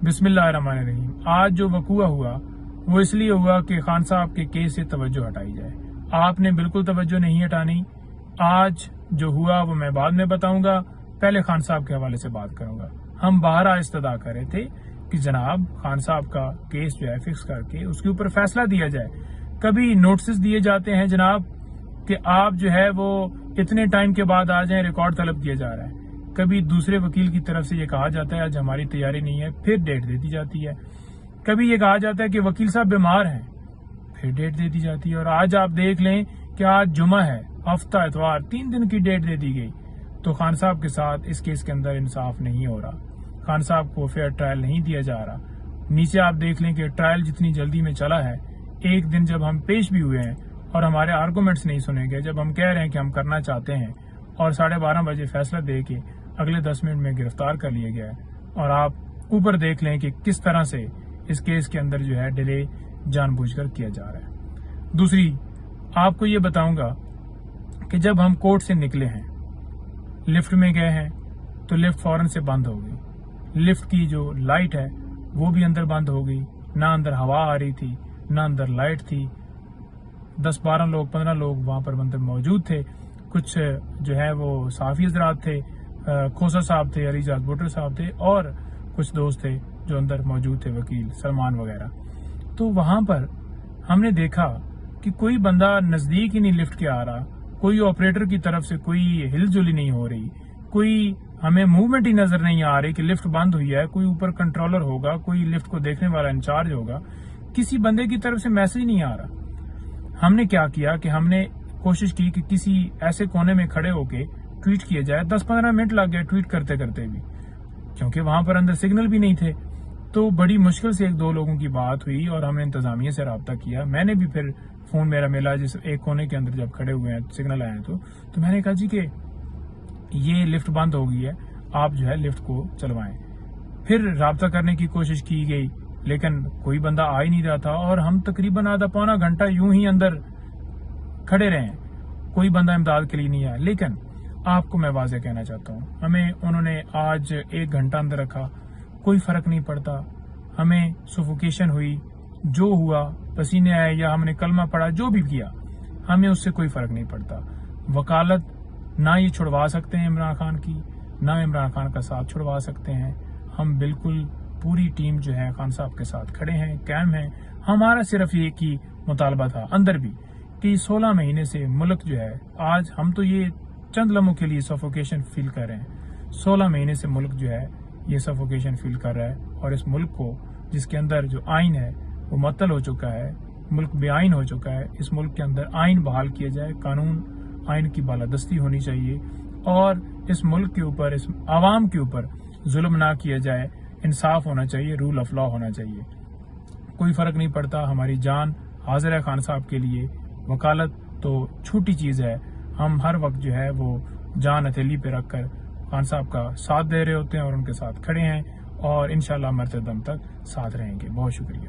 بسم اللہ الرحمن الرحیم۔ آج جو وقوع ہوا وہ اس لیے ہوا کہ خان صاحب کے کیس سے توجہ ہٹائی جائے۔ آپ نے بالکل توجہ نہیں ہٹانی۔ آج جو ہوا وہ میں بعد میں بتاؤں گا، پہلے خان صاحب کے حوالے سے بات کروں گا۔ ہم باہر استدعا کر رہے تھے کہ جناب خان صاحب کا کیس جو ہے فکس کر کے اس کے اوپر فیصلہ دیا جائے۔ کبھی نوٹسز دیے جاتے ہیں جناب کہ آپ جو ہے وہ اتنے ٹائم کے بعد آ جائیں، ریکارڈ طلب کیا جا رہا ہے۔ کبھی دوسرے وکیل کی طرف سے یہ کہا جاتا ہے آج ہماری تیاری نہیں ہے، پھر ڈیٹ دے دی جاتی ہے۔ کبھی یہ کہا جاتا ہے کہ وکیل صاحب بیمار ہیں، پھر ڈیٹ دے دی جاتی ہے۔ اور آج آپ دیکھ لیں کہ آج جمعہ ہے، ہفتہ اتوار، 3 دن کی ڈیٹ دے دی گئی۔ تو خان صاحب کے ساتھ اس کیس کے اندر انصاف نہیں ہو رہا، خان صاحب کو فیئر ٹرائل نہیں دیا جا رہا۔ نیچے آپ دیکھ لیں کہ ٹرائل جتنی جلدی میں چلا ہے، ایک دن جب ہم پیش بھی ہوئے ہیں اور ہمارے آرگومنٹس نہیں سنے گئے، جب ہم کہہ رہے ہیں کہ ہم کرنا چاہتے ہیں اور 12:30 بجے فیصلہ دے کے اگلے 10 منٹ میں گرفتار کر لیا گیا ہے۔ اور آپ اوپر دیکھ لیں کہ کس طرح سے اس کیس کے اندر جو ہے ڈیلے جان بوجھ کر کیا جا رہا ہے۔ دوسری آپ کو یہ بتاؤں گا کہ جب ہم کورٹ سے نکلے ہیں، لفٹ میں گئے ہیں تو لفٹ فوراً سے بند ہو گئی۔ لفٹ کی جو لائٹ ہے وہ بھی اندر بند ہو گئی، نہ اندر ہوا آ رہی تھی نہ اندر لائٹ تھی۔ 10-12 لوگ 15 لوگ وہاں پر اندر موجود تھے۔ کچھ جو ہے وہ صحافی حضرات تھے، کھوسا صاحب تھے، علی جاد بوٹر صاحب تھے، اور کچھ دوست تھے جو اندر موجود تھے، وکیل سلمان وغیرہ۔ تو وہاں پر ہم نے دیکھا کہ کوئی بندہ نزدیک ہی نہیں لفٹ کے آ رہا، کوئی آپریٹر کی طرف سے کوئی ہل جل ہی نہیں ہو رہی، کوئی ہمیں موومنٹ ہی نظر نہیں آ رہی کہ لفٹ بند ہوئی ہے۔ کوئی اوپر کنٹرولر ہوگا، کوئی لفٹ کو دیکھنے والا انچارج ہوگا، کسی بندے کی طرف سے میسج نہیں آ رہا۔ ہم نے کیا کیا کہ ہم نے کوشش کی کہ کسی ایسے کونے میں کھڑے ہو کے ٹویٹ کیا جائے۔ 10-15 منٹ لگ گئے ٹویٹ کرتے کرتے بھی، کیونکہ وہاں پر اندر سگنل بھی نہیں تھے۔ تو بڑی مشکل سے 1-2 لوگوں کی بات ہوئی اور ہم نے انتظامیہ سے رابطہ کیا۔ میں نے بھی پھر فون میرا ملا، جس ایک کونے کے اندر جب کھڑے ہوئے ہیں سگنل آئے تو میں نے کہا جی کہ یہ لفٹ بند ہو گئی ہے، آپ جو ہے لفٹ کو چلوائیں۔ پھر رابطہ کرنے کی کوشش کی گئی لیکن کوئی بندہ آ ہی نہیں رہا تھا، اور ہم تقریباً آدھا پونا گھنٹہ یوں ہی اندر کھڑے رہے ہیں، کوئی بندہ امداد کے لیے نہیں آیا۔ لیکن آپ کو میں واضح کہنا چاہتا ہوں، ہمیں انہوں نے آج 1 گھنٹہ اندر رکھا، کوئی فرق نہیں پڑتا۔ ہمیں سفوکیشن ہوئی، جو ہوا، پسینے آئے یا ہم نے کلمہ پڑھا، جو بھی کیا، ہمیں اس سے کوئی فرق نہیں پڑتا۔ وکالت نہ یہ چھڑوا سکتے ہیں عمران خان کی، نہ عمران خان کا ساتھ چھڑوا سکتے ہیں۔ ہم بالکل پوری ٹیم جو ہے خان صاحب کے ساتھ کھڑے ہیں، قائم ہیں۔ ہمارا صرف یہ کی مطالبہ تھا اندر بھی کہ 16 مہینے سے ملک جو ہے، آج ہم تو یہ چند لمحوں کے لیے سفوکیشن فیل کر رہے ہیں، 16 مہینے سے ملک جو ہے یہ سفوکیشن فیل کر رہا ہے۔ اور اس ملک کو، جس کے اندر جو آئین ہے وہ معطل ہو چکا ہے، ملک بے آئین ہو چکا ہے، اس ملک کے اندر آئین بحال کیا جائے، قانون آئین کی بالادستی ہونی چاہیے، اور اس ملک کے اوپر، اس عوام کے اوپر ظلم نہ کیا جائے، انصاف ہونا چاہیے، رول آف لا ہونا چاہیے۔ کوئی فرق نہیں پڑتا، ہماری جان حاضر ہے خان صاحب کے لیے۔ وکالت تو چھوٹی چیز ہے، ہم ہر وقت جو ہے وہ جان ہتھیلی پہ رکھ کر خان صاحب کا ساتھ دے رہے ہوتے ہیں اور ان کے ساتھ کھڑے ہیں، اور انشاءاللہ مرتے دم تک ساتھ رہیں گے۔ بہت شکریہ۔